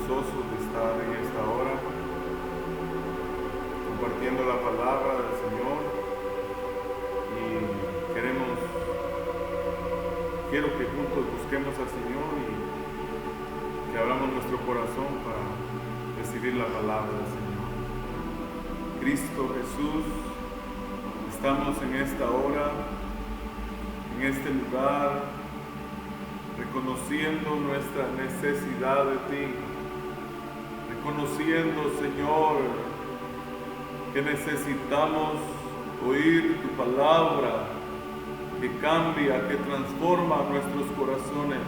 gozosos de estar en esta hora compartiendo la palabra del Señor y quiero que juntos busquemos al Señor y que abramos nuestro corazón para recibir la palabra del Señor. Cristo Jesús, estamos en esta hora, en este lugar, reconociendo nuestra necesidad de ti, reconociendo, Señor, que necesitamos oír tu palabra que cambia, que transforma nuestros corazones.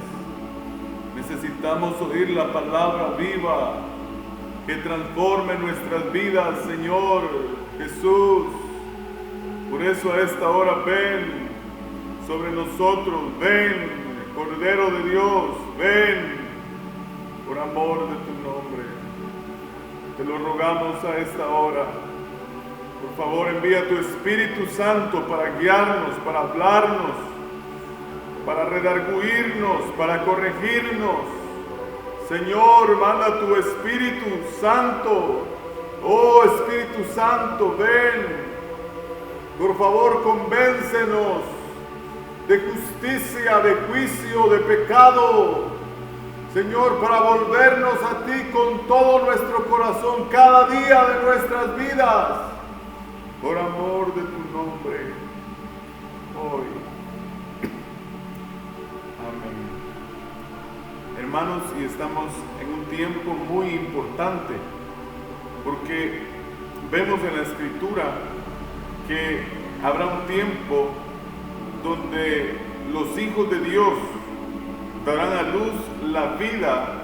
Necesitamos oír la palabra viva que transforme nuestras vidas, Señor Jesús. Por eso a esta hora ven sobre nosotros, ven, Cordero de Dios, ven, por amor de tu nombre. Te lo rogamos a esta hora. Por favor, envía tu Espíritu Santo para guiarnos, para hablarnos, para redarguirnos, para corregirnos. Señor, manda tu Espíritu Santo. Oh Espíritu Santo, ven. Por favor, convéncenos de justicia, de juicio, de pecado, Señor, para volvernos a ti con todo nuestro corazón cada día de nuestras vidas, por amor de tu nombre, hoy. Amén. Hermanos, y estamos en un tiempo muy importante, porque vemos en la Escritura que habrá un tiempo donde los hijos de Dios darán a luz la vida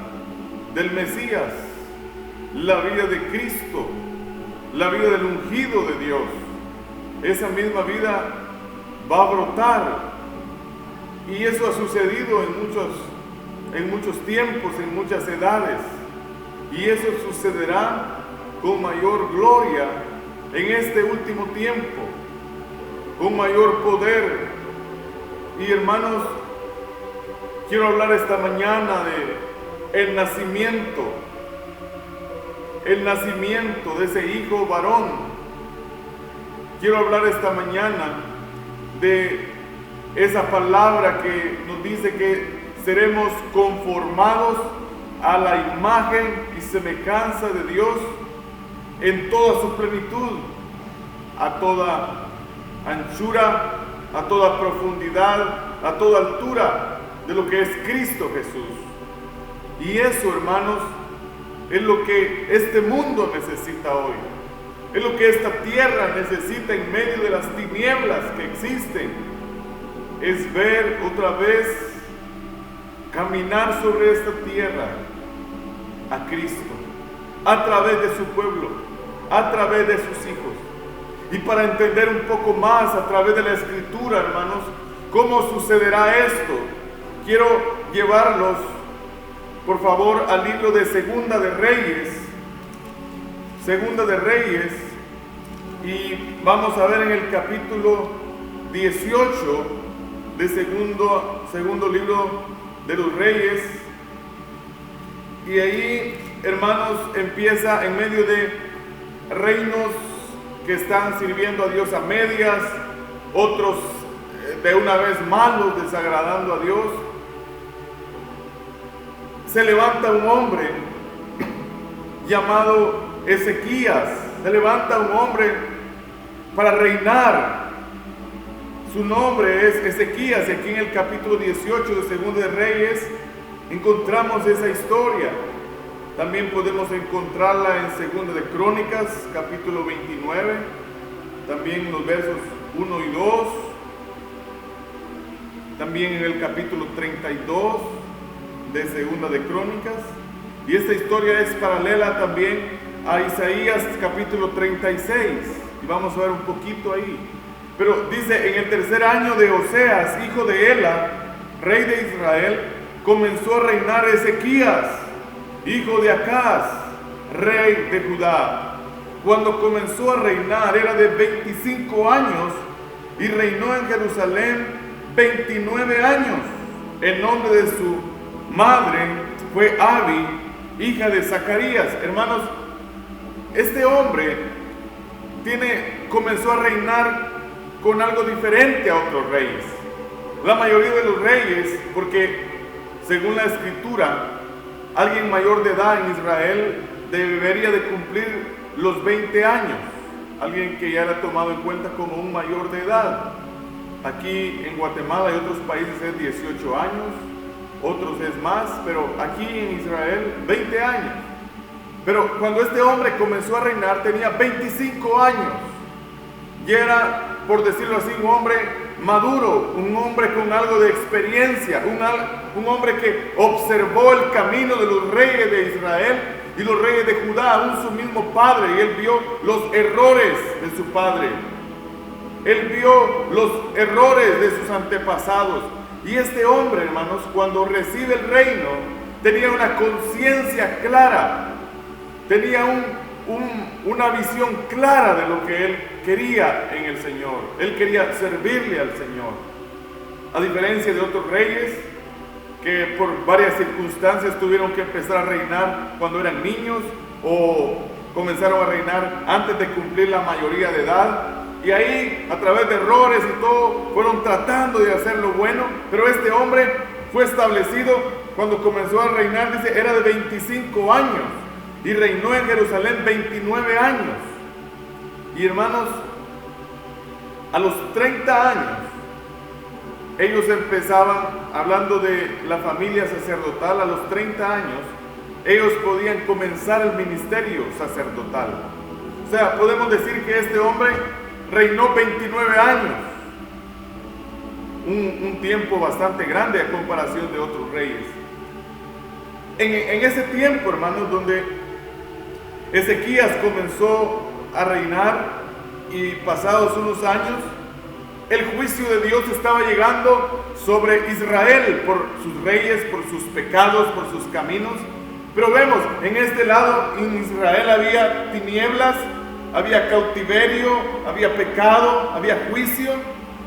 del Mesías, la vida de Cristo, la vida del ungido de Dios. Esa misma vida va a brotar, y eso ha sucedido en muchos tiempos, en muchas edades, y eso sucederá con mayor gloria en este último tiempo, con mayor poder. Y hermanos, quiero hablar esta mañana de el nacimiento de ese hijo varón. Quiero hablar esta mañana de esa palabra que nos dice que seremos conformados a la imagen y semejanza de Dios en toda su plenitud, a toda anchura, a toda profundidad, a toda altura de lo que es Cristo Jesús. Y eso, hermanos, es lo que este mundo necesita hoy. Es lo que esta tierra necesita en medio de las tinieblas que existen. Es ver otra vez caminar sobre esta tierra a Cristo, a través de su pueblo, a través de sus hijos. Y para entender un poco más a través de la Escritura, hermanos, cómo sucederá esto, quiero llevarlos, por favor, al libro de Segunda de Reyes, y vamos a ver en el capítulo 18 de segundo libro de los Reyes. Y ahí, hermanos, empieza en medio de reinos que están sirviendo a Dios a medias, otros de una vez malos, desagradando a Dios. Se levanta un hombre llamado Ezequías, se levanta un hombre para reinar. Su nombre es Ezequías. Aquí en el capítulo 18 de Segunda de Reyes encontramos esa historia. También podemos encontrarla en Segunda de Crónicas, capítulo 29, también en los versos 1 y 2, también en el capítulo 32 de Segunda de Crónicas. Y esta historia es paralela también a Isaías capítulo 36, y vamos a ver un poquito ahí. Pero dice: en el tercer año de Oseas, hijo de Ela, rey de Israel, comenzó a reinar Ezequías, hijo de Acaz, rey de Judá. Cuando comenzó a reinar era de 25 años y reinó en Jerusalén 29 años. El nombre de su madre fue Abi, hija de Zacarías. Hermanos, este hombre comenzó a reinar con algo diferente a otros reyes. La mayoría de los reyes, porque según la escritura, alguien mayor de edad en Israel debería de cumplir los 20 años, alguien que ya era tomado en cuenta como un mayor de edad. Aquí en Guatemala y otros países es 18 años, otros es más, pero aquí en Israel 20 años. Pero cuando este hombre comenzó a reinar tenía 25 años y era, por decirlo así, un hombre maduro, un hombre con algo de experiencia, un hombre que observó el camino de los reyes de Israel y los reyes de Judá, aún su mismo padre, y él vio los errores de su padre. Él vio los errores de sus antepasados. Y este hombre, hermanos, cuando recibe el reino, tenía una conciencia clara, tenía una visión clara de lo que él quería en el Señor. Él quería servirle al Señor. A diferencia de otros reyes que por varias circunstancias tuvieron que empezar a reinar cuando eran niños o comenzaron a reinar antes de cumplir la mayoría de edad. Y ahí, a través de errores y todo, fueron tratando de hacer lo bueno. Pero este hombre fue establecido cuando comenzó a reinar, dice, era de 25 años. Y reinó en Jerusalén 29 años. Y hermanos, a los 30 años, ellos empezaban, hablando de la familia sacerdotal, a los 30 años, ellos podían comenzar el ministerio sacerdotal. O sea, podemos decir que este hombre reinó 29 años, un tiempo bastante grande a comparación de otros reyes. En ese tiempo, hermanos, donde Ezequías comenzó a reinar y pasados unos años, el juicio de Dios estaba llegando sobre Israel por sus reyes, por sus pecados, por sus caminos. Pero vemos, en este lado, en Israel había tinieblas, había cautiverio, había pecado, había juicio.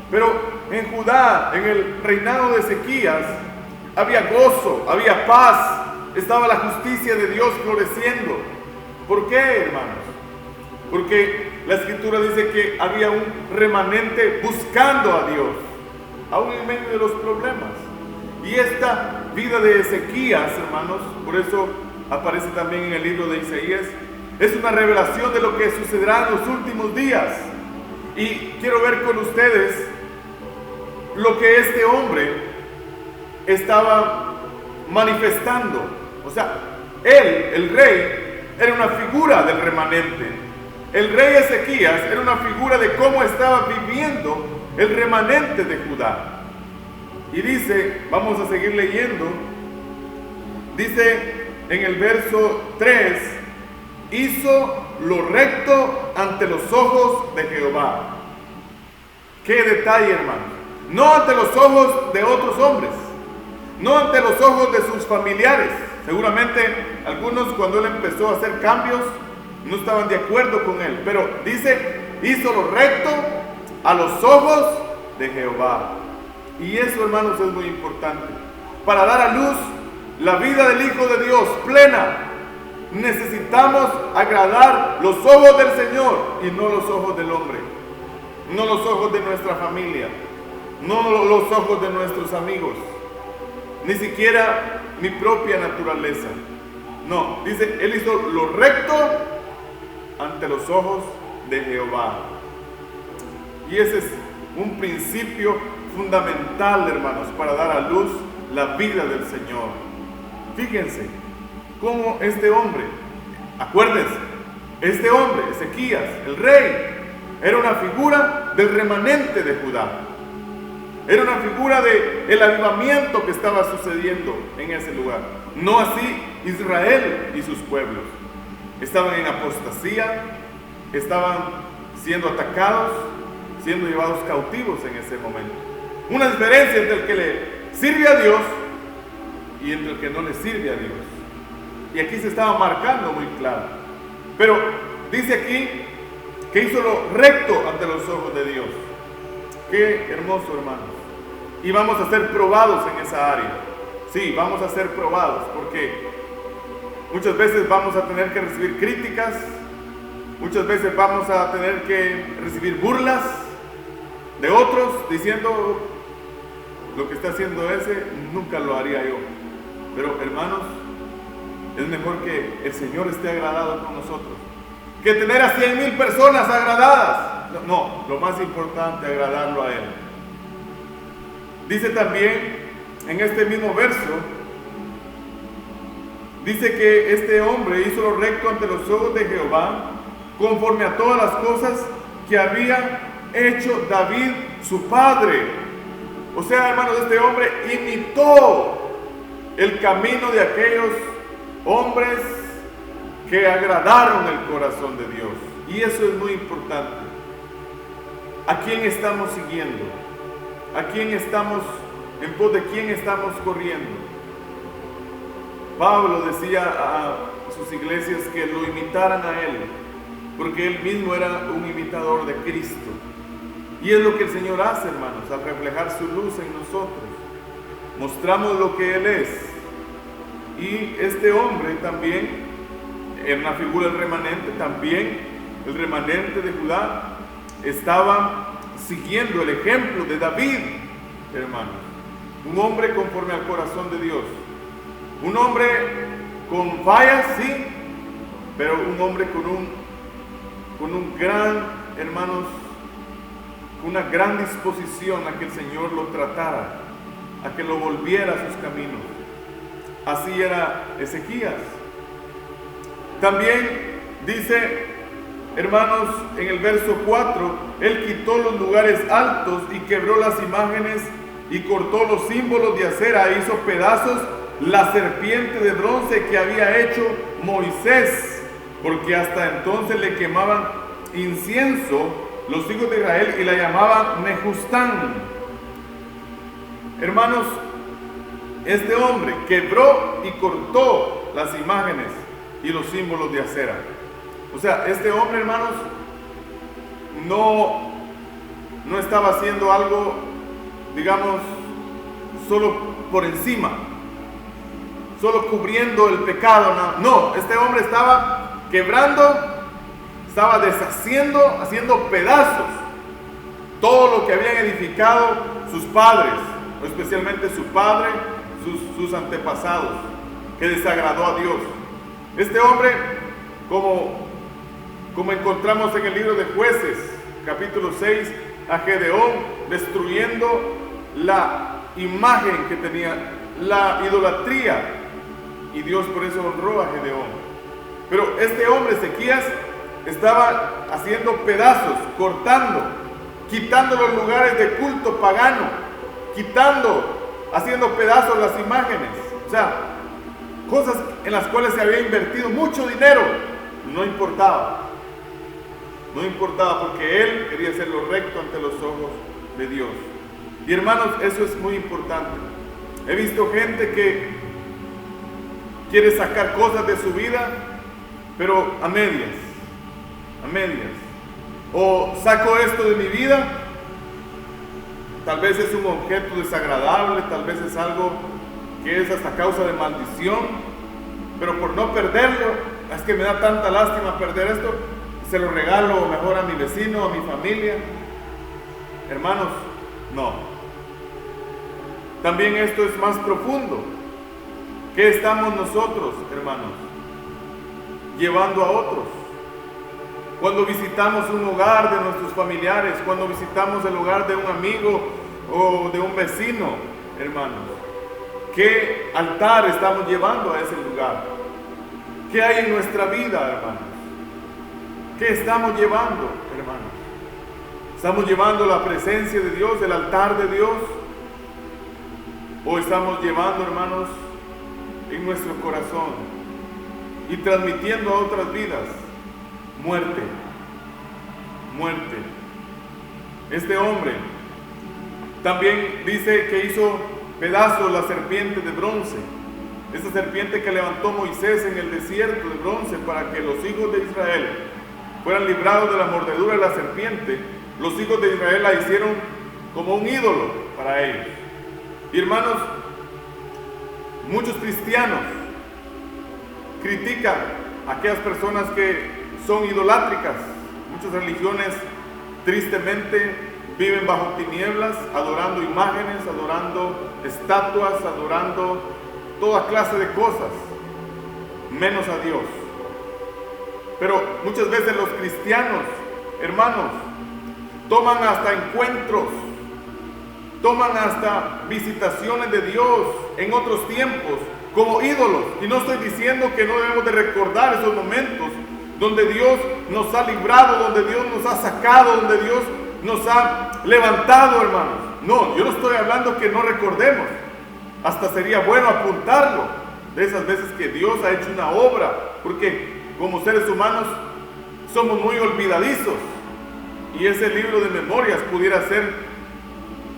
Pero en Judá, en el reinado de Ezequías, había gozo, había paz, estaba la justicia de Dios floreciendo. ¿Por qué, hermanos? Porque la escritura dice que había un remanente buscando a Dios, aún en medio de los problemas. Y esta vida de Ezequías, hermanos, por eso aparece también en el libro de Isaías, es una revelación de lo que sucederá en los últimos días. Y quiero ver con ustedes lo que este hombre estaba manifestando. O sea, él, el rey, era una figura del remanente. El rey Ezequías era una figura de cómo estaba viviendo el remanente de Judá. Y dice, vamos a seguir leyendo, dice en el verso 3, hizo lo recto ante los ojos de Jehová. Qué detalle, hermanos. No ante los ojos de otros hombres, no ante los ojos de sus familiares. Seguramente algunos, cuando él empezó a hacer cambios, no estaban de acuerdo con él, pero dice, hizo lo recto a los ojos de Jehová. Y eso, hermanos, es muy importante. Para dar a luz la vida del Hijo de Dios plena, necesitamos agradar los ojos del Señor y no los ojos del hombre, no los ojos de nuestra familia, no los ojos de nuestros amigos, ni siquiera mi propia naturaleza. No, dice, él hizo lo recto ante los ojos de Jehová. Y ese es un principio fundamental, hermanos, para dar a luz la vida del Señor. Fíjense cómo este hombre, acuérdense, este hombre, Ezequías, el rey, era una figura del remanente de Judá. Era una figura del avivamiento que estaba sucediendo en ese lugar. No así Israel y sus pueblos. Estaban en apostasía, estaban siendo atacados, siendo llevados cautivos en ese momento. Una diferencia entre el que le sirve a Dios y entre el que no le sirve a Dios. Y aquí se estaba marcando muy claro. Pero dice aquí que hizo lo recto ante los ojos de Dios. Qué hermoso, hermanos. Y vamos a ser probados en esa área. Sí, vamos a ser probados, porque Muchas veces vamos a tener que recibir críticas, muchas veces vamos a tener que recibir burlas de otros diciendo: lo que está haciendo ese nunca lo haría yo. Pero hermanos, es mejor que el Señor esté agradado con nosotros que tener a 100,000 personas agradadas. No, lo más importante es agradarlo a Él. Dice también en este mismo verso, dice que este hombre hizo lo recto ante los ojos de Jehová, conforme a todas las cosas que había hecho David su padre. O sea, hermanos, este hombre imitó el camino de aquellos hombres que agradaron el corazón de Dios. Y eso es muy importante. ¿A quién estamos siguiendo? ¿A quién estamos, en pos de quién estamos corriendo? Pablo decía a sus iglesias que lo imitaran a él, porque él mismo era un imitador de Cristo. Y es lo que el Señor hace, hermanos, al reflejar su luz en nosotros. Mostramos lo que Él es. Y este hombre también, en la figura del remanente, también el remanente de Judá, estaba siguiendo el ejemplo de David, hermanos. Un hombre conforme al corazón de Dios. Un hombre con fallas, sí, pero un hombre con un gran, hermanos, una gran disposición a que el Señor lo tratara, a que lo volviera a sus caminos. Así era Ezequías. También dice, hermanos, en el verso 4, él quitó los lugares altos y quebró las imágenes y cortó los símbolos de acera e hizo pedazos la serpiente de bronce que había hecho Moisés, porque hasta entonces le quemaban incienso los hijos de Israel y la llamaban Nehustán. Hermanos, este hombre quebró y cortó las imágenes y los símbolos de acera. O sea, este hombre, hermanos, no estaba haciendo algo, digamos, solo por encima, solo cubriendo el pecado. No, este hombre estaba quebrando, estaba deshaciendo, haciendo pedazos todo lo que habían edificado sus padres, o especialmente su padre, sus antepasados, que desagradó a Dios. Este hombre, como encontramos en el libro de Jueces, capítulo 6, a Gedeón destruyendo la imagen que tenía, la idolatría, y Dios por eso honró a Gedeón. Pero este hombre, Ezequías, estaba haciendo pedazos, cortando, quitando los lugares de culto pagano, haciendo pedazos las imágenes. O sea, cosas en las cuales se había invertido mucho dinero, no importaba porque él quería hacer lo recto ante los ojos de Dios. Y hermanos, eso es muy importante. He visto gente que quiere sacar cosas de su vida, pero a medias. O saco esto de mi vida, tal vez es un objeto desagradable, tal vez es algo que es hasta causa de maldición, pero por no perderlo, es que me da tanta lástima perder esto, se lo regalo mejor a mi vecino, a mi familia. Hermanos, no. También esto es más profundo. ¿Qué estamos nosotros, hermanos, llevando a otros? Cuando visitamos un hogar de nuestros familiares, cuando visitamos el hogar de un amigo o de un vecino, hermanos, ¿qué altar estamos llevando a ese lugar? ¿Qué hay en nuestra vida, hermanos? ¿Qué estamos llevando, hermanos? ¿Estamos llevando la presencia de Dios, el altar de Dios? ¿O estamos llevando, hermanos, en nuestro corazón y transmitiendo a otras vidas muerte? Este hombre también dice que hizo pedazos la serpiente de bronce, esa serpiente que levantó Moisés en el desierto de bronce para que los hijos de Israel fueran librados de la mordedura de la serpiente. Los hijos de Israel la hicieron como un ídolo para ellos. Y hermanos, muchos cristianos critican a aquellas personas que son idolátricas. Muchas religiones tristemente viven bajo tinieblas, adorando imágenes, adorando estatuas, adorando toda clase de cosas, menos a Dios. Pero muchas veces los cristianos, hermanos, toman hasta encuentros, toman hasta visitaciones de Dios en otros tiempos como ídolos. Y no estoy diciendo que no debemos de recordar esos momentos donde Dios nos ha librado, donde Dios nos ha sacado, donde Dios nos ha levantado, hermanos. No, yo no estoy hablando que no recordemos. Hasta sería bueno apuntarlo de esas veces que Dios ha hecho una obra, porque como seres humanos somos muy olvidadizos, y ese libro de memorias pudiera ser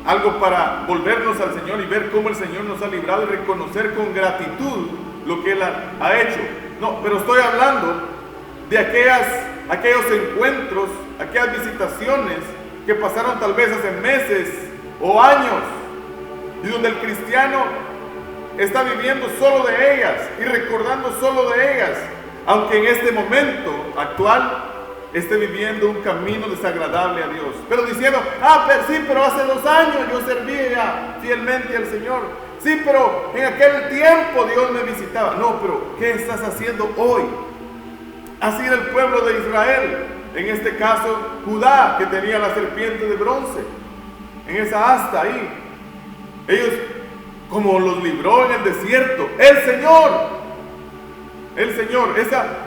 algo para volvernos al Señor y ver cómo el Señor nos ha librado y reconocer con gratitud lo que Él ha hecho. No, pero estoy hablando de aquellos encuentros, aquellas visitaciones que pasaron tal vez hace meses o años, y donde el cristiano está viviendo solo de ellas y recordando solo de ellas, aunque en este momento actual esté viviendo un camino desagradable a Dios, pero diciendo, pero hace 2 años yo servía fielmente al Señor, sí, pero en aquel tiempo Dios me visitaba. No, pero ¿qué estás haciendo hoy? Así era el pueblo de Israel, en este caso Judá, que tenía la serpiente de bronce en esa asta ahí. Ellos, como los libró en el desierto el Señor,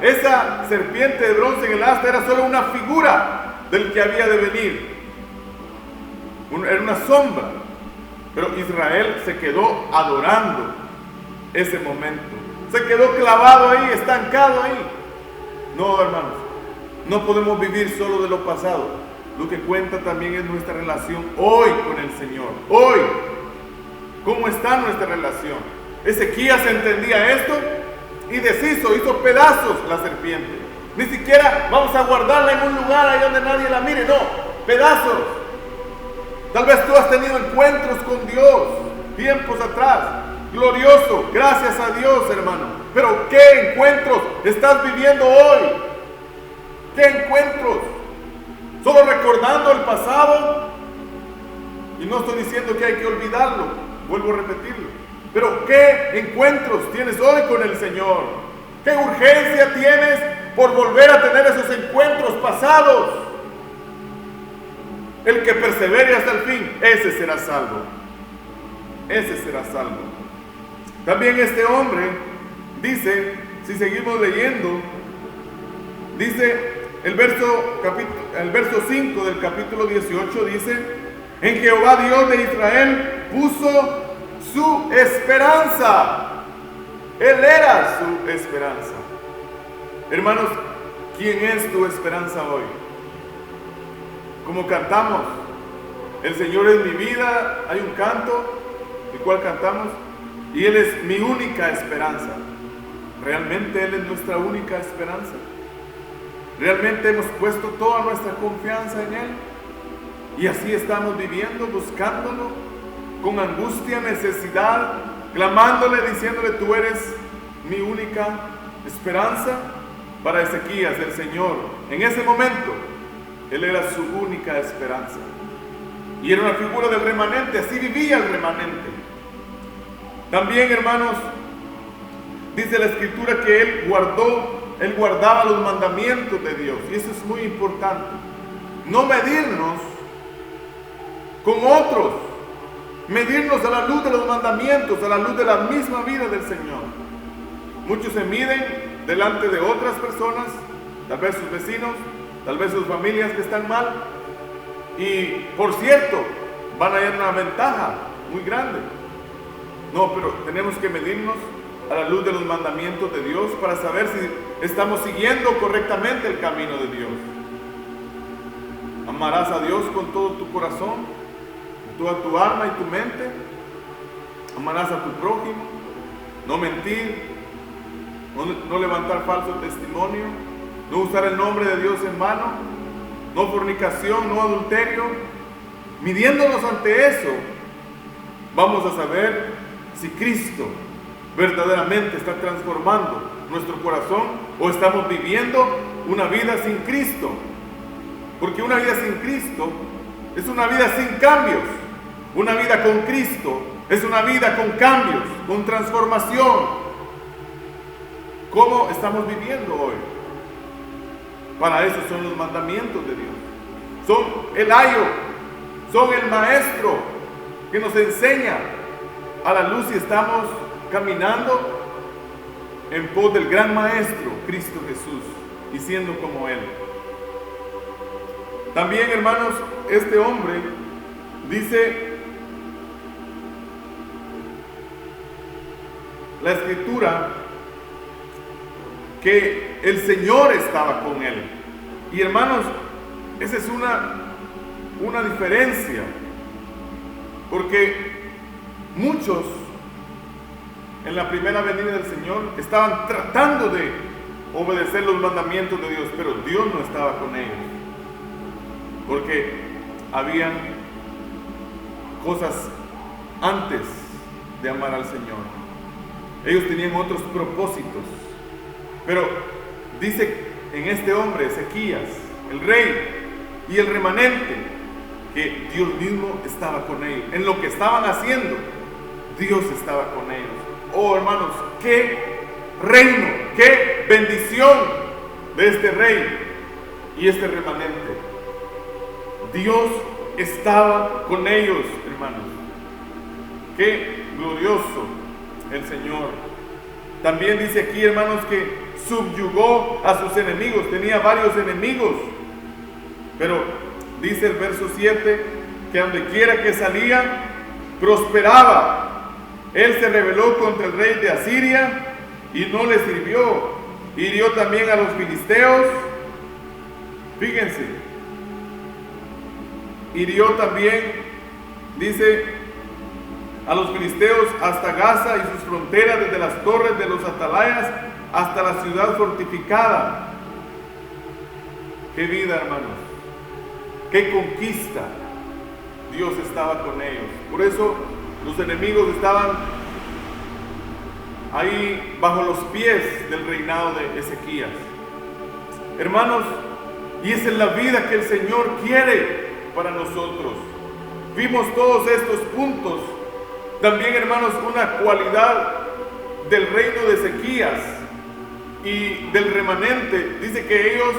esa serpiente de bronce en el asta era solo una figura del que había de venir. Era una sombra. Pero Israel se quedó adorando ese momento. Se quedó clavado ahí, estancado ahí. No, hermanos, no podemos vivir solo de lo pasado. Lo que cuenta también es nuestra relación hoy con el Señor. Hoy, ¿cómo está nuestra relación? Ezequías entendía esto y hizo pedazos la serpiente. Ni siquiera vamos a guardarla en un lugar ahí donde nadie la mire, no, pedazos. Tal vez tú has tenido encuentros con Dios tiempos atrás, glorioso, gracias a Dios, hermano. Pero ¿qué encuentros estás viviendo hoy? ¿Qué encuentros? ¿Solo recordando el pasado? Y no estoy diciendo que hay que olvidarlo, vuelvo a repetirlo. Pero ¿qué encuentros tienes hoy con el Señor? ¿Qué urgencia tienes por volver a tener esos encuentros pasados? El que persevere hasta el fin, ese será salvo. Ese será salvo. También este hombre dice, si seguimos leyendo, dice el verso 5 del capítulo 18, dice, en Jehová Dios de Israel puso su esperanza. Él era su esperanza. Hermanos, ¿quién es tu esperanza hoy? Como cantamos, el Señor es mi vida. Hay un canto, el cual cantamos, y Él es mi única esperanza. Realmente Él es nuestra única esperanza. Realmente hemos puesto toda nuestra confianza en Él, y así estamos viviendo, buscándolo con angustia, necesidad, clamándole, diciéndole, tú eres mi única esperanza. Para Ezequías, el Señor, en ese momento, Él era su única esperanza. Y era una figura del remanente, así vivía el remanente. También, hermanos, dice la Escritura que Él guardaba los mandamientos de Dios. Y eso es muy importante. No medirnos con otros, medirnos a la luz de los mandamientos, a la luz de la misma vida del Señor. Muchos se miden delante de otras personas, tal vez sus vecinos, tal vez sus familias que están mal, y por cierto, van a tener una ventaja muy grande. No, pero tenemos que medirnos a la luz de los mandamientos de Dios para saber si estamos siguiendo correctamente el camino de Dios. Amarás a Dios con todo tu corazón, toda tu alma y tu mente. Amarás a tu prójimo, no mentir, no levantar falso testimonio, no usar el nombre de Dios en vano, no fornicación, no adulterio. Midiéndonos ante eso, vamos a saber si Cristo verdaderamente está transformando nuestro corazón o estamos viviendo una vida sin Cristo. Porque una vida sin Cristo es una vida sin cambios. Una vida con Cristo es una vida con cambios, con transformación. ¿Cómo estamos viviendo hoy? Para eso son los mandamientos de Dios. Son el ayo, son el maestro que nos enseña a la luz y estamos caminando en pos del gran maestro, Cristo Jesús, y siendo como Él. También, hermanos, este hombre dice la Escritura que el Señor estaba con él. Y hermanos, esa es una diferencia, porque muchos en la primera venida del Señor estaban tratando de obedecer los mandamientos de Dios, pero Dios no estaba con ellos, porque habían cosas antes de amar al Señor. Ellos tenían otros propósitos. Pero dice en este hombre, Ezequías, el rey y el remanente, que Dios mismo estaba con ellos. En lo que estaban haciendo, Dios estaba con ellos. Oh, hermanos, qué reino, qué bendición de este rey y este remanente. Dios estaba con ellos, hermanos. Qué glorioso el Señor. También dice aquí, hermanos, que subyugó a sus enemigos. Tenía varios enemigos, pero dice el verso 7 que donde quiera que salía prosperaba. Él se rebeló contra el rey de Asiria y no le sirvió. Hirió también a los filisteos. Fíjense, hirió también, dice, a los filisteos hasta Gaza y sus fronteras, desde las torres de los atalayas hasta la ciudad fortificada. Qué vida, hermanos, qué conquista. Dios estaba con ellos. Por eso los enemigos estaban ahí bajo los pies del reinado de Ezequías. Hermanos, y esa es la vida que el Señor quiere para nosotros. Vimos todos estos puntos. También, hermanos, una cualidad del reino de Ezequías y del remanente. Dice que ellos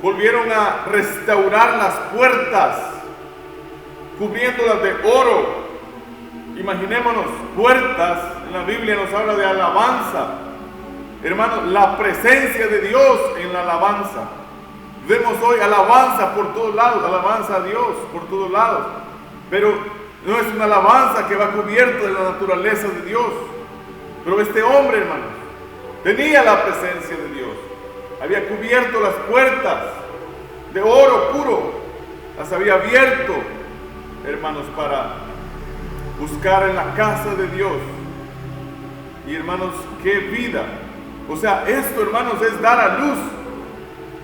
volvieron a restaurar las puertas, cubriéndolas de oro. Imaginémonos, puertas, en la Biblia nos habla de alabanza. Hermanos, la presencia de Dios en la alabanza. Vemos hoy alabanza por todos lados, alabanza a Dios por todos lados. Pero no es una alabanza que va cubierta de la naturaleza de Dios. Pero este hombre, hermanos, tenía la presencia de Dios. Había cubierto las puertas de oro puro. Las había abierto, hermanos, para buscar en la casa de Dios. Y hermanos, qué vida. O sea, esto, hermanos, es dar a luz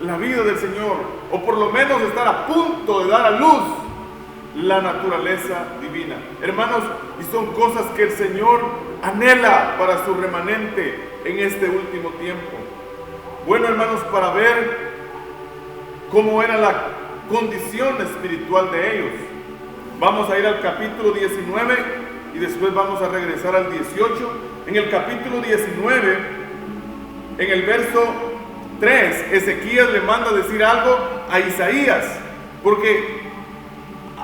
la vida del Señor. O por lo menos estar a punto de dar a luz la naturaleza divina. Hermanos, y son cosas que el Señor anhela para su remanente en este último tiempo. Bueno, hermanos, para ver cómo era la condición espiritual de ellos, vamos a ir al capítulo 19 y después vamos a regresar al 18. En el capítulo 19, en el verso 3, Ezequías le manda decir algo a Isaías, porque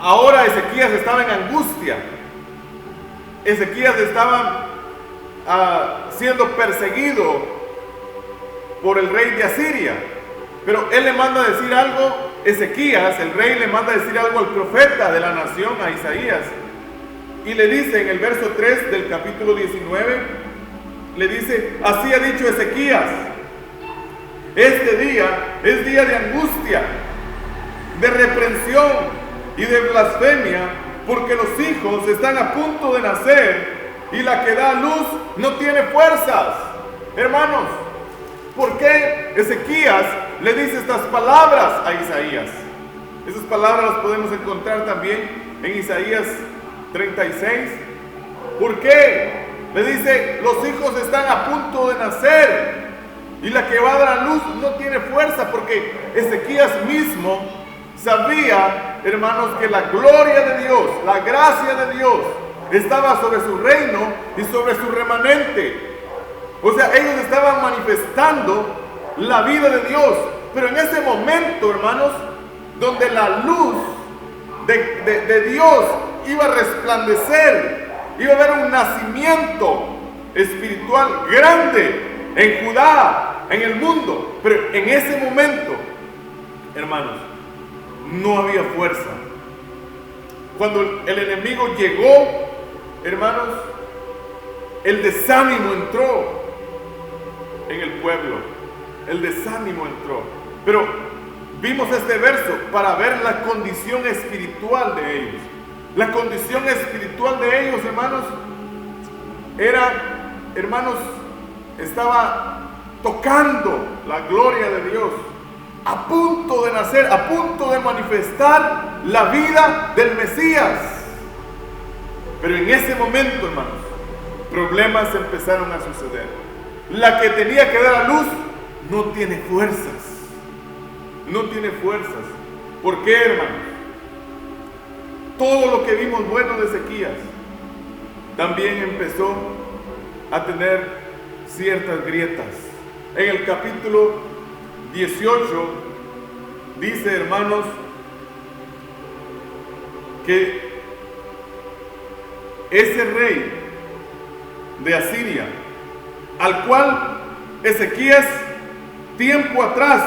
ahora Ezequías estaba en angustia. Ezequías estaba siendo perseguido por el rey de Asiria. Pero él le manda a decir algo, Ezequías, el rey, le manda a decir algo al profeta de la nación, a Isaías. Y le dice en el verso 3 del capítulo 19, le dice, así ha dicho Ezequías, este día es día de angustia, de reprensión y de blasfemia, porque los hijos están a punto de nacer y la que da a luz no tiene fuerzas. Hermanos, ¿por qué Ezequías le dice estas palabras a Isaías? Esas palabras las podemos encontrar también en Isaías 36. ¿Por qué? Le dice, los hijos están a punto de nacer Y la que va a dar a luz no tiene fuerza, porque Ezequías mismo sabía, hermanos, que la gloria de Dios, la gracia de Dios, estaba sobre su reino y sobre su remanente. O sea, ellos estaban manifestando la vida de Dios. Pero en ese momento, hermanos, donde la luz de Dios iba a resplandecer, iba a haber un nacimiento espiritual grande en Judá, en el mundo. Pero en ese momento, hermanos, no había fuerza. Cuando el enemigo llegó, hermanos, el desánimo entró en el pueblo. El desánimo entró. Pero vimos este verso para ver la condición espiritual de ellos. La condición espiritual de ellos, hermanos, era, hermanos, estaba tocando la gloria de Dios, a punto de nacer, a punto de manifestar la vida del Mesías. Pero en ese momento, hermanos, problemas empezaron a suceder. La que tenía que dar a luz no tiene fuerzas. No tiene fuerzas. ¿Por qué, hermanos? Todo lo que vimos bueno de Ezequías también empezó a tener ciertas grietas. En el capítulo 18 dice, hermanos, que ese rey de Asiria, al cual Ezequías tiempo atrás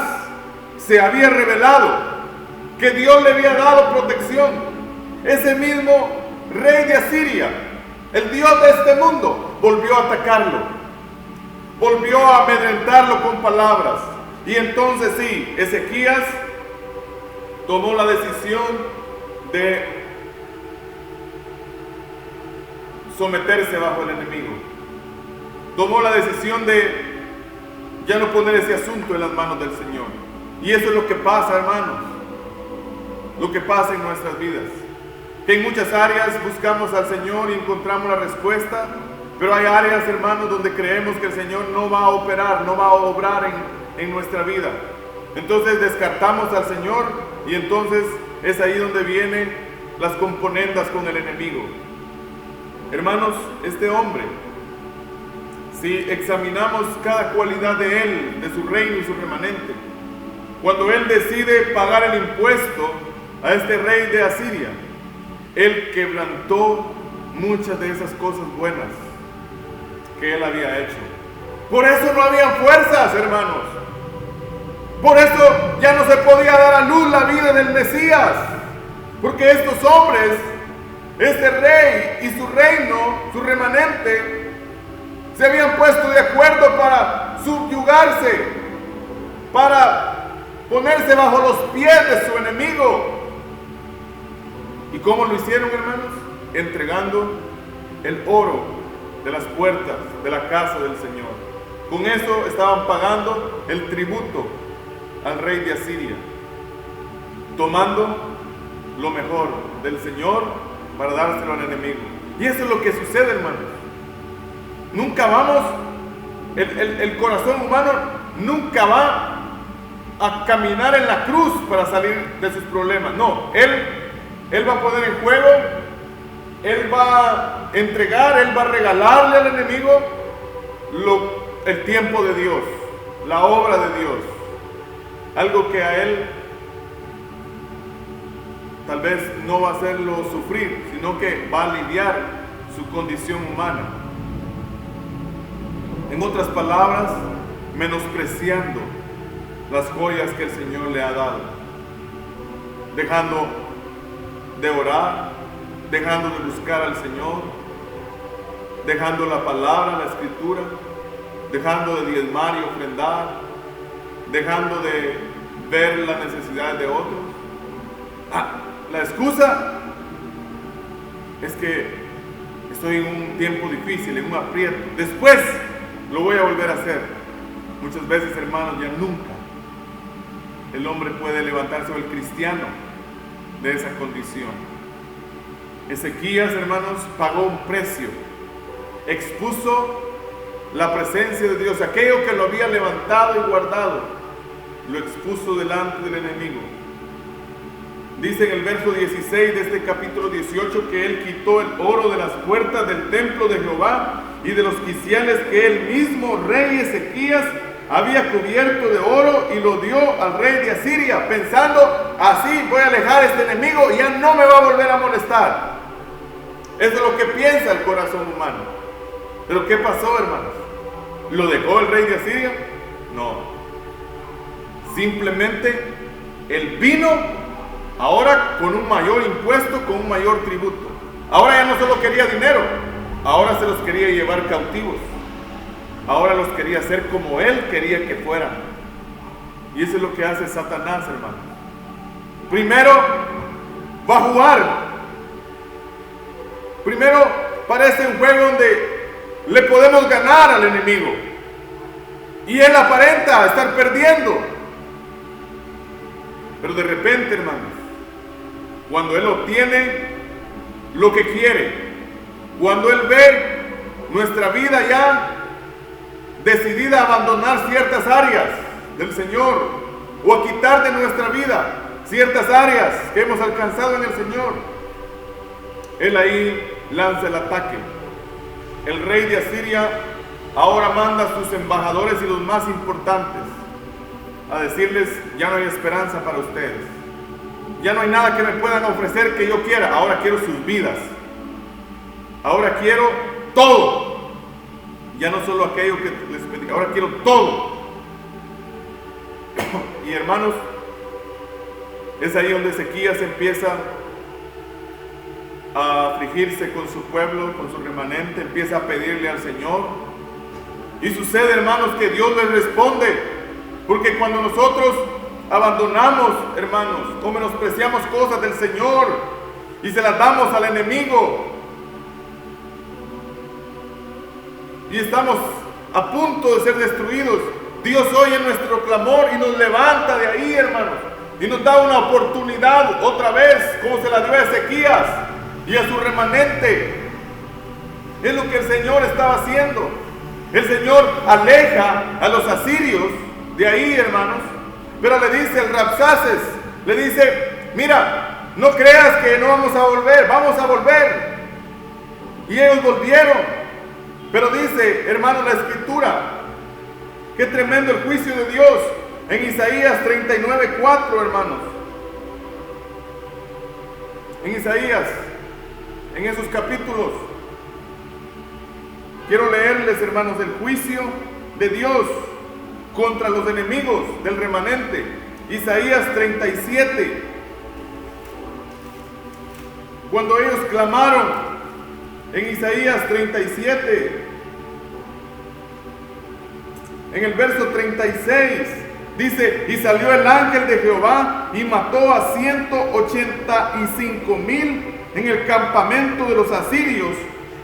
se había revelado que Dios le había dado protección, ese mismo rey de Asiria, el Dios de este mundo, volvió a atacarlo, volvió a amedrentarlo con palabras. Y entonces sí, Ezequías tomó la decisión de someterse bajo el enemigo. Tomó la decisión de ya no poner ese asunto en las manos del Señor. Y eso es lo que pasa, hermanos, lo que pasa en nuestras vidas. Que en muchas áreas buscamos al Señor y encontramos la respuesta, pero hay áreas, hermanos, donde creemos que el Señor no va a operar, no va a obrar en nuestra vida. Entonces descartamos al Señor y entonces es ahí donde vienen las componendas con el enemigo. Hermanos, este hombre, si examinamos cada cualidad de él, de su reino y su remanente, cuando él decide pagar el impuesto a este rey de Asiria, él quebrantó muchas de esas cosas buenas que él había hecho. Por eso no habían fuerzas, hermanos. Por eso ya no se podía dar a luz la vida del Mesías. Porque estos hombres, este rey y su reino, su remanente, se habían puesto de acuerdo para subyugarse, para ponerse bajo los pies de su enemigo. ¿Y cómo lo hicieron, hermanos? Entregando el oro de las puertas de la casa del Señor. Con eso estaban pagando el tributo al rey de Asiria, tomando lo mejor del Señor para dárselo al enemigo. Y eso es lo que sucede, hermanos. Nunca vamos, el corazón humano nunca va a caminar en la cruz para salir de sus problemas. No, Él va a poner en juego, Él va a entregar, Él va a regalarle al enemigo el tiempo de Dios, la obra de Dios. Algo que a Él tal vez no va a hacerlo sufrir, sino que va a aliviar su condición humana. En otras palabras, menospreciando las joyas que el Señor le ha dado, dejando de orar, dejando de buscar al Señor, dejando la palabra, la escritura, dejando de diezmar y ofrendar, dejando de ver las necesidades de otros. La excusa es que estoy en un tiempo difícil, en un aprieto. Después lo voy a volver a hacer. Muchas veces, hermanos, ya nunca el hombre puede levantarse, o el cristiano, de esa condición. Ezequías, hermanos, pagó un precio, expuso la presencia de Dios, aquello que lo había levantado y guardado, lo expuso delante del enemigo. Dice en el verso 16 de este capítulo 18 que él quitó el oro de las puertas del templo de Jehová y de los quiciales que él mismo, rey Ezequías, había cubierto de oro, y lo dio al rey de Asiria, pensando: así voy a alejar a este enemigo y ya no me va a volver a molestar. Eso es lo que piensa el corazón humano. Pero ¿qué pasó, hermanos? ¿Lo dejó el rey de Asiria? No. Simplemente él vino ahora con un mayor impuesto, con un mayor tributo. Ahora ya no solo quería dinero, ahora se los quería llevar cautivos. Ahora los quería hacer como él quería que fueran. Y eso es lo que hace Satanás, hermanos. Primero va a jugar. Primero parece un juego donde le podemos ganar al enemigo, y él aparenta estar perdiendo. Pero de repente, hermanos, cuando él obtiene lo que quiere, cuando él ve nuestra vida ya decidida a abandonar ciertas áreas del Señor, o a quitar de nuestra vida ciertas áreas que hemos alcanzado en el Señor, él ahí lanza el ataque. El rey de Asiria ahora manda a sus embajadores y los más importantes a decirles: ya no hay esperanza para ustedes, ya no hay nada que me puedan ofrecer que yo quiera, ahora quiero sus vidas, ahora quiero todo. Ya no solo aquello que les pedí, ahora quiero todo. Y hermanos, es ahí donde Ezequías empieza a afligirse con su pueblo, con su remanente, empieza a pedirle al Señor. Y sucede, hermanos, que Dios les responde, porque cuando nosotros abandonamos, hermanos, o menospreciamos cosas del Señor y se las damos al enemigo, y estamos a punto de ser destruidos, Dios oye nuestro clamor y nos levanta de ahí, hermanos, y nos da una oportunidad otra vez, como se la dio a Ezequías y a su remanente. Es lo que el Señor estaba haciendo. El Señor aleja a los asirios de ahí, hermanos, pero le dice al Rabsaces, le dice: mira, no creas que no vamos a volver, vamos a volver. Y ellos volvieron. Pero dice, hermano, la Escritura, qué tremendo el juicio de Dios en Isaías 39:4, hermanos. En Isaías, en esos capítulos, quiero leerles, hermanos, el juicio de Dios contra los enemigos del remanente. Isaías 37. Cuando ellos clamaron, en Isaías 37, en el verso 36, dice: y salió el ángel de Jehová y mató a 185,000 en el campamento de los asirios,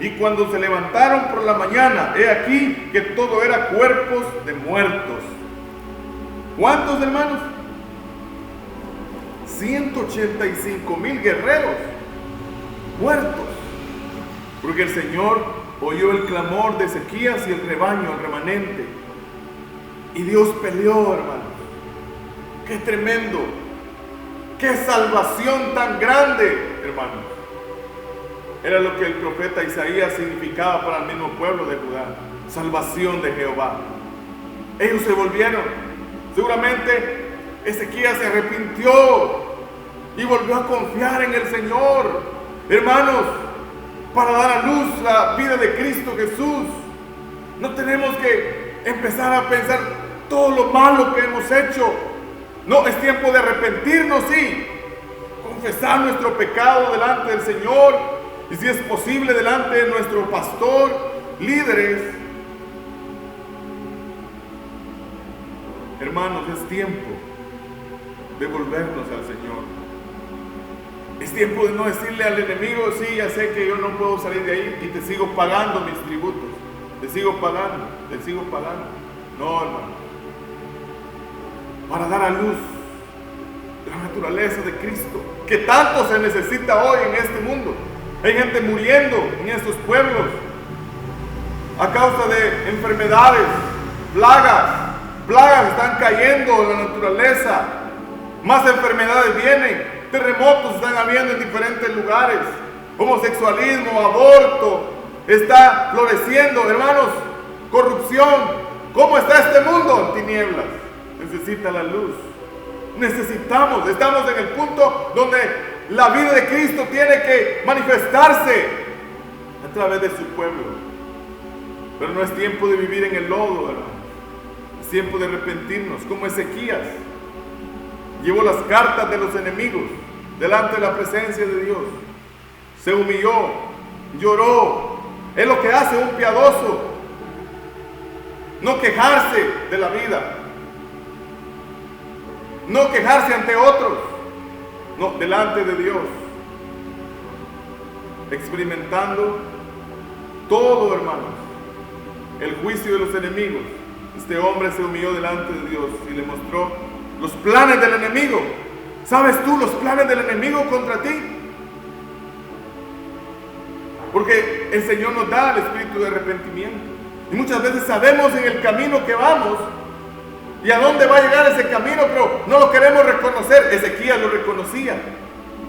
y cuando se levantaron por la mañana, he aquí que todo era cuerpos de muertos. ¿Cuántos, hermanos? 185,000 guerreros muertos, porque el Señor oyó el clamor de Ezequías y el rebaño, el remanente, y Dios peleó, hermanos. ¡Qué tremendo! ¡Qué salvación tan grande, hermanos! Era lo que el profeta Isaías significaba para el mismo pueblo de Judá: salvación de Jehová. Ellos se volvieron. Seguramente Ezequías se arrepintió y volvió a confiar en el Señor, hermanos, para dar a luz la vida de Cristo Jesús. No tenemos que empezar a pensar todo lo malo que hemos hecho. No, es tiempo de arrepentirnos, sí, confesar nuestro pecado delante del Señor, y si es posible delante de nuestro pastor, líderes. Hermanos, es tiempo de volvernos al Señor. Es tiempo de no decirle al enemigo: sí, ya sé que yo no puedo salir de ahí y te sigo pagando mis tributos, te sigo pagando. No, hermano. Para dar a luz la naturaleza de Cristo, que tanto se necesita hoy en este mundo. Hay gente muriendo en estos pueblos. a causa de enfermedades, plagas están cayendo en la naturaleza, más enfermedades vienen, terremotos están habiendo en diferentes lugares, homosexualismo, aborto, está floreciendo, hermanos, corrupción. ¿Cómo está este mundo? En tinieblas. Necesita la luz. Estamos en el punto donde la vida de Cristo tiene que manifestarse a través de su pueblo. Pero no es tiempo de vivir en el lodo, hermanos. Es tiempo de arrepentirnos, como Ezequías. Llevó las cartas de los enemigos delante de la presencia de Dios. Se humilló, lloró. Es lo que hace un piadoso. No quejarse de la vida. No quejarse ante otros. No, delante de Dios. Experimentando todo, hermanos. El juicio de los enemigos. Este hombre se humilló delante de Dios y le mostró los planes del enemigo. ¿Sabes tú los planes del enemigo contra ti? Porque el Señor nos da el espíritu de arrepentimiento. Y muchas veces sabemos en el camino que vamos y a dónde va a llegar ese camino, pero no lo queremos reconocer. Ezequías lo reconocía.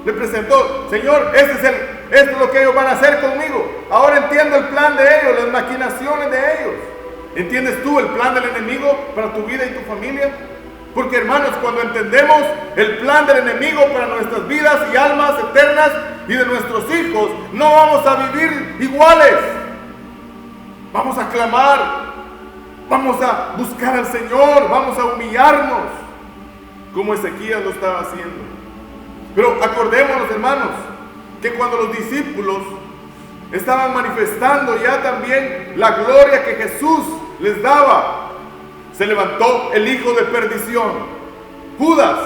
Le presentó: Señor, esto es lo que ellos van a hacer conmigo. Ahora entiendo el plan de ellos, las maquinaciones de ellos. ¿Entiendes tú el plan del enemigo para tu vida y tu familia? Porque, hermanos, cuando entendemos el plan del enemigo para nuestras vidas y almas eternas y de nuestros hijos, no vamos a vivir iguales. Vamos a clamar, vamos a buscar al Señor, vamos a humillarnos, como Ezequías lo estaba haciendo. Pero acordémonos, hermanos, que cuando los discípulos estaban manifestando ya también la gloria que Jesús les daba, se levantó el hijo de perdición. Judas,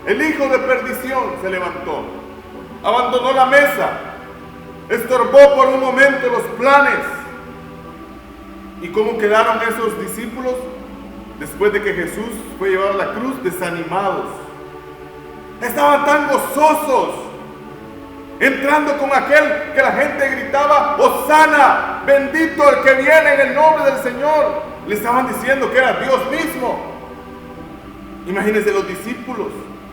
el hijo de perdición, se levantó, abandonó la mesa, estorbó por un momento los planes. ¿Y cómo quedaron esos discípulos después de que Jesús fue llevado a la cruz? Desanimados. Estaban tan gozosos, entrando con aquel que la gente gritaba: Hosana, bendito el que viene en el nombre del Señor. Le estaban diciendo que era Dios mismo. Imagínense los discípulos,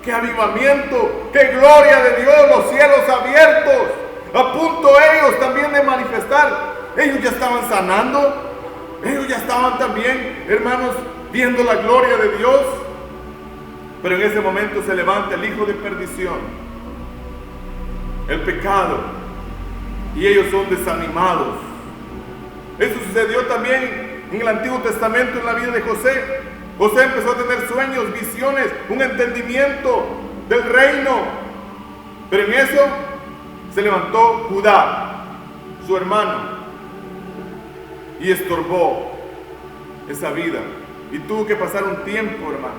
qué avivamiento, qué gloria de Dios, los cielos abiertos, a punto ellos también de manifestar. Ellos ya estaban sanando. Ellos ya estaban también, hermanos, viendo la gloria de Dios. Pero en ese momento se levanta el hijo de perdición, el pecado, y ellos son desanimados. Eso sucedió también en el Antiguo Testamento en la vida de José. José empezó a tener sueños, visiones, un entendimiento del reino. Pero en eso se levantó Judá, su hermano, y estorbó esa vida. Y tuvo que pasar un tiempo, hermanos,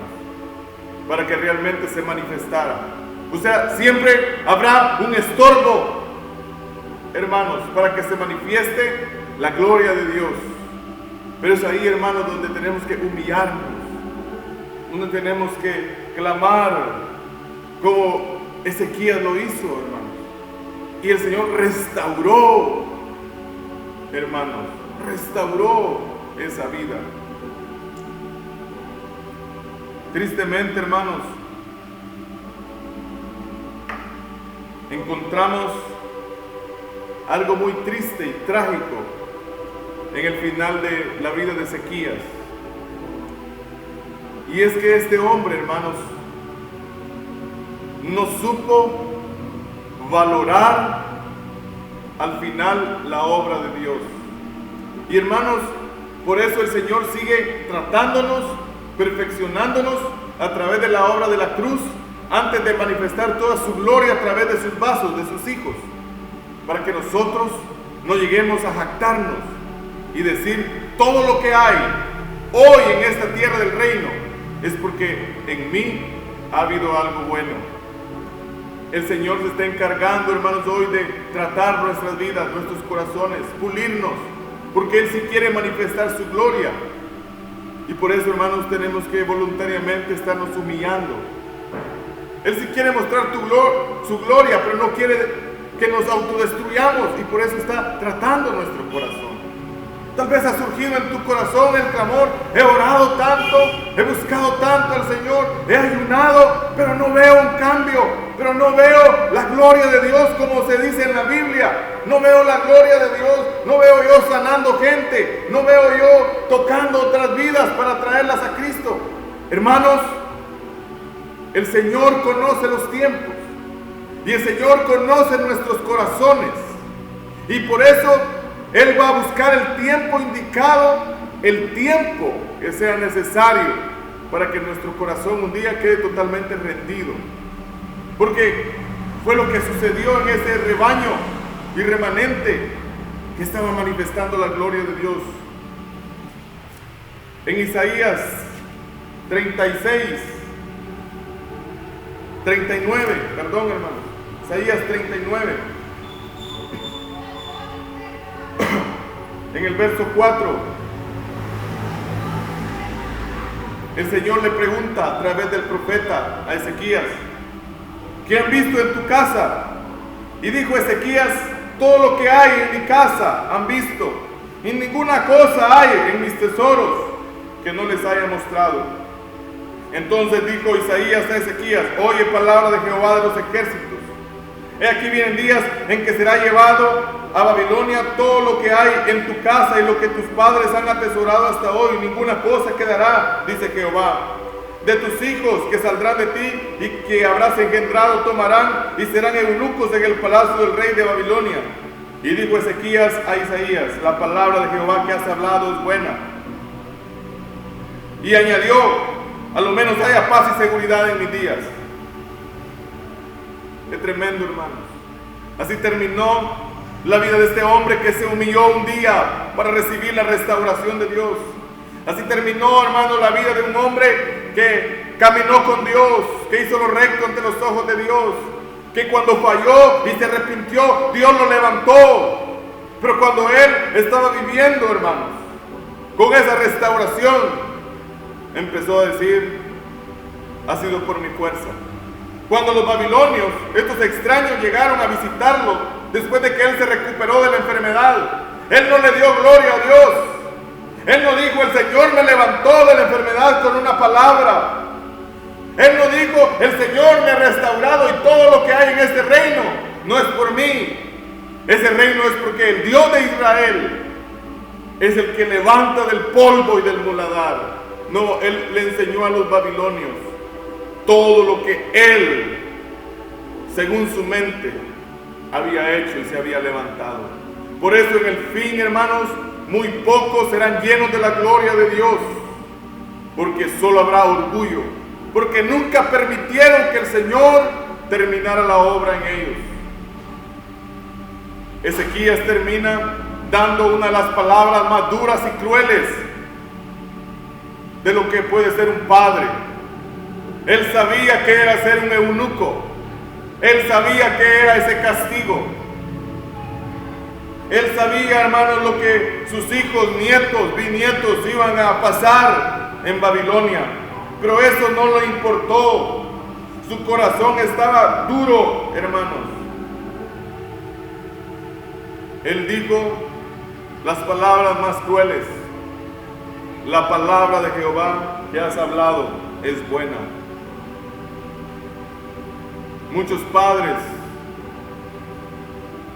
para que realmente se manifestara. O sea, siempre habrá un estorbo, hermanos, para que se manifieste la gloria de Dios. Pero es ahí, hermanos, donde tenemos que humillarnos, donde tenemos que clamar, como Ezequías lo hizo, hermanos. Y el Señor restauró, hermanos, restauró esa vida. Tristemente, hermanos, encontramos algo muy triste y trágico en el final de la vida de Ezequías. Y es que este hombre, hermanos, no supo valorar al final la obra de Dios. Y, hermanos, por eso el Señor sigue tratándonos, perfeccionándonos a través de la obra de la cruz, antes de manifestar toda su gloria a través de sus vasos, de sus hijos, para que nosotros no lleguemos a jactarnos y decir: todo lo que hay hoy en esta tierra del reino es porque en mí ha habido algo bueno. El Señor se está encargando, hermanos, hoy de tratar nuestras vidas, nuestros corazones, pulirnos, porque Él sí quiere manifestar su gloria. Y por eso, hermanos, tenemos que voluntariamente estarnos humillando. Él sí quiere mostrar su gloria, pero no quiere que nos autodestruyamos, y por eso está tratando nuestro corazón. Tal vez ha surgido en tu corazón el clamor: he orado tanto, he buscado tanto al Señor, he ayunado, pero no veo un cambio, pero no veo la gloria de Dios como se dice en la Biblia. No veo la gloria de Dios, no veo yo sanando gente, no veo yo tocando otras vidas para traerlas a Cristo. Hermanos, el Señor conoce los tiempos y el Señor conoce nuestros corazones, y por eso Él va a buscar el tiempo indicado, el tiempo que sea necesario para que nuestro corazón un día quede totalmente rendido. Porque fue lo que sucedió en ese rebaño y remanente que estaba manifestando la gloria de Dios. En Isaías 39, hermanos, Isaías 39. En el verso 4, el Señor le pregunta a través del profeta a Ezequías: ¿qué han visto en tu casa? Y dijo Ezequías: todo lo que hay en mi casa han visto, y ninguna cosa hay en mis tesoros que no les haya mostrado. Entonces dijo Isaías a Ezequías: oye palabra de Jehová de los ejércitos. He aquí vienen días en que será llevado a Babilonia todo lo que hay en tu casa y lo que tus padres han atesorado hasta hoy, ninguna cosa quedará, dice Jehová. De tus hijos que saldrán de ti y que habrás engendrado tomarán y serán eunucos en el palacio del rey de Babilonia. Y dijo Ezequías a Isaías: la palabra de Jehová que has hablado es buena. Y añadió: a lo menos haya paz y seguridad en mis días. Qué tremendo, hermanos. Así terminó la vida de este hombre que se humilló un día para recibir la restauración de Dios. Así terminó, hermano, la vida de un hombre que caminó con Dios, que hizo lo recto ante los ojos de Dios, que cuando falló y se arrepintió, Dios lo levantó. Pero cuando él estaba viviendo, hermanos, con esa restauración, empezó a decir: ha sido por mi fuerza. Cuando los babilonios, estos extraños, llegaron a visitarlo después de que él se recuperó de la enfermedad, él no le dio gloria a Dios. Él no dijo: el Señor me levantó de la enfermedad con una palabra. Él no dijo: el Señor me ha restaurado y todo lo que hay en este reino no es por mí. Ese reino es porque el Dios de Israel es el que levanta del polvo y del muladar. No, él le enseñó a los babilonios todo lo que él, según su mente, había hecho y se había levantado. Por eso en el fin, hermanos, muy pocos serán llenos de la gloria de Dios, porque solo habrá orgullo, porque nunca permitieron que el Señor terminara la obra en ellos. Ezequías termina dando una de las palabras más duras y crueles de lo que puede ser un padre. Él sabía que era ser un eunuco. Él sabía que era ese castigo. Él sabía, hermanos, lo que sus hijos, nietos, bisnietos iban a pasar en Babilonia. Pero eso no le importó. Su corazón estaba duro, hermanos. Él dijo las palabras más crueles: la palabra de Jehová que has hablado es buena. Muchos padres,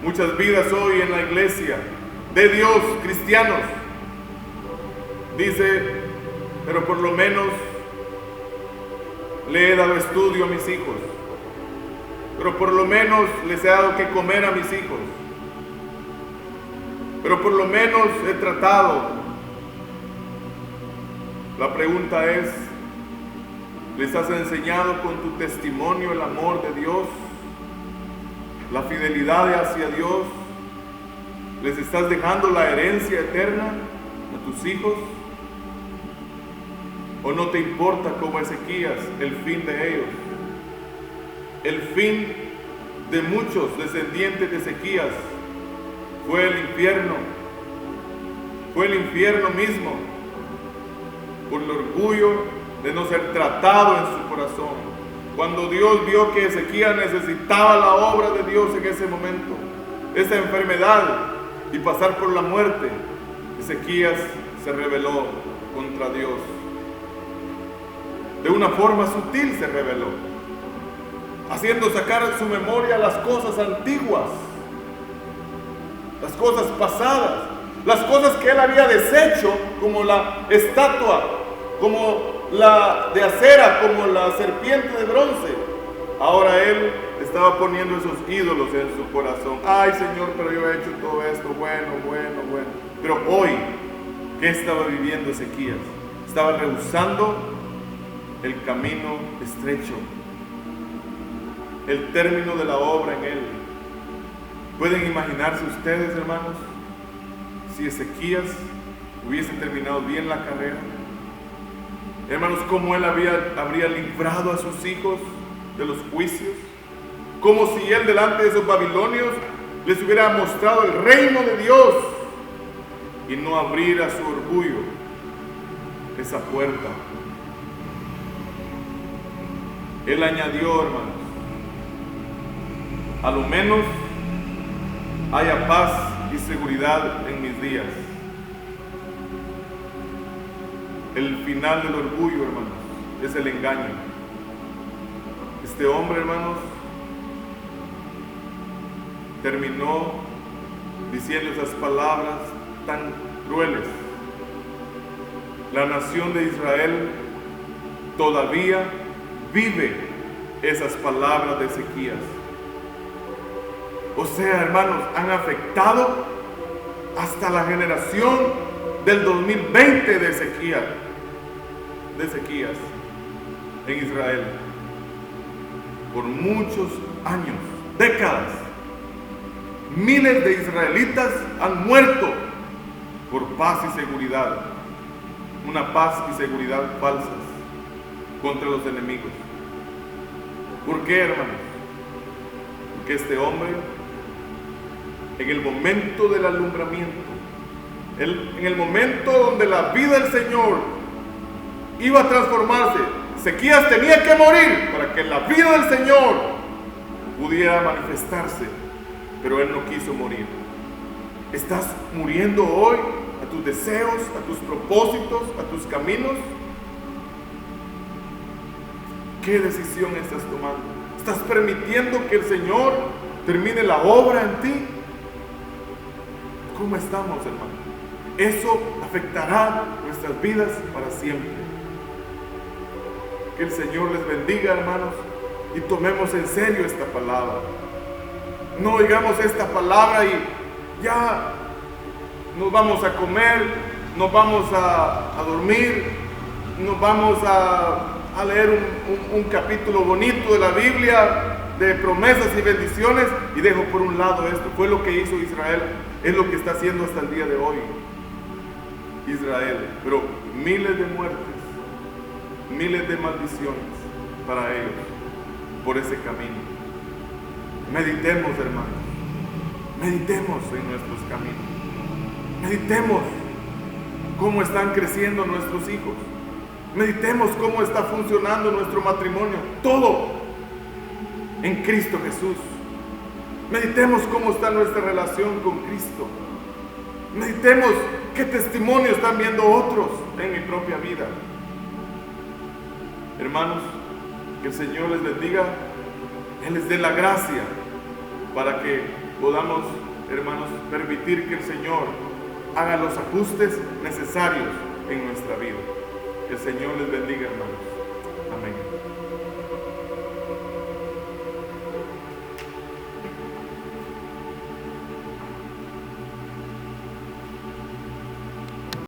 muchas vidas hoy en la iglesia de Dios, cristianos, dice: pero por lo menos le he dado estudio a mis hijos, pero por lo menos les he dado que comer a mis hijos, pero por lo menos he tratado. La pregunta es: ¿les has enseñado con tu testimonio el amor de Dios? ¿La fidelidad hacia Dios? ¿Les estás dejando la herencia eterna a tus hijos? ¿O no te importa, como Ezequías, el fin de ellos? El fin de muchos descendientes de Ezequías fue el infierno. Fue el infierno mismo, por el orgullo de no ser tratado en su corazón. Cuando Dios vio que Ezequías necesitaba la obra de Dios en ese momento, esa enfermedad y pasar por la muerte, Ezequías se rebeló contra Dios. De una forma sutil se rebeló, haciendo sacar de su memoria las cosas antiguas, las cosas pasadas, las cosas que él había deshecho, como la estatua, como la de acera, como la serpiente de bronce. Ahora él estaba poniendo esos ídolos en su corazón. Ay, Señor, pero yo he hecho todo esto, bueno. Pero hoy, ¿qué estaba viviendo Ezequías? Estaba rehusando el camino estrecho, el término de la obra en él. ¿Pueden imaginarse ustedes, hermanos, si Ezequías hubiese terminado bien la carrera? Hermanos, cómo él habría librado a sus hijos de los juicios, como si él delante de esos babilonios les hubiera mostrado el reino de Dios y no abrir a su orgullo esa puerta. Él añadió, hermanos, a lo menos haya paz y seguridad en mis días. El final del orgullo, hermanos, es el engaño. Este hombre, hermanos, terminó diciendo esas palabras tan crueles. La nación de Israel todavía vive esas palabras de Ezequías. O sea, hermanos, han afectado hasta la generación del 2020 de Ezequías en Israel. Por muchos años, décadas, miles de israelitas han muerto por paz y seguridad. Una paz y seguridad falsas contra los enemigos. ¿Por qué, hermanos? Porque este hombre, en el momento del alumbramiento, en el momento donde la vida del Señor iba a transformarse, Ezequías tenía que morir para que la vida del Señor pudiera manifestarse, pero él no quiso morir. ¿Estás muriendo hoy a tus deseos, a tus propósitos, a tus caminos? ¿Qué decisión estás tomando? ¿Estás permitiendo que el Señor termine la obra en ti? ¿Cómo estamos, hermano? Eso afectará nuestras vidas para siempre. Que el Señor les bendiga, hermanos, y tomemos en serio esta palabra. No oigamos esta palabra y ya nos vamos a comer, nos vamos a dormir, nos vamos a leer un capítulo bonito de la Biblia, de promesas y bendiciones, y dejo por un lado esto. Fue lo que hizo Israel, es lo que está haciendo hasta el día de hoy Israel. Pero miles de muertes, miles de maldiciones para ellos por ese camino. Meditemos, hermanos, meditemos en nuestros caminos, meditemos cómo están creciendo nuestros hijos, meditemos cómo está funcionando nuestro matrimonio, todo en Cristo Jesús. Meditemos cómo está nuestra relación con Cristo. Meditemos qué testimonio están viendo otros en mi propia vida. Hermanos, que el Señor les bendiga, Él les dé la gracia para que podamos, hermanos, permitir que el Señor haga los ajustes necesarios en nuestra vida. Que el Señor les bendiga, hermanos. Amén.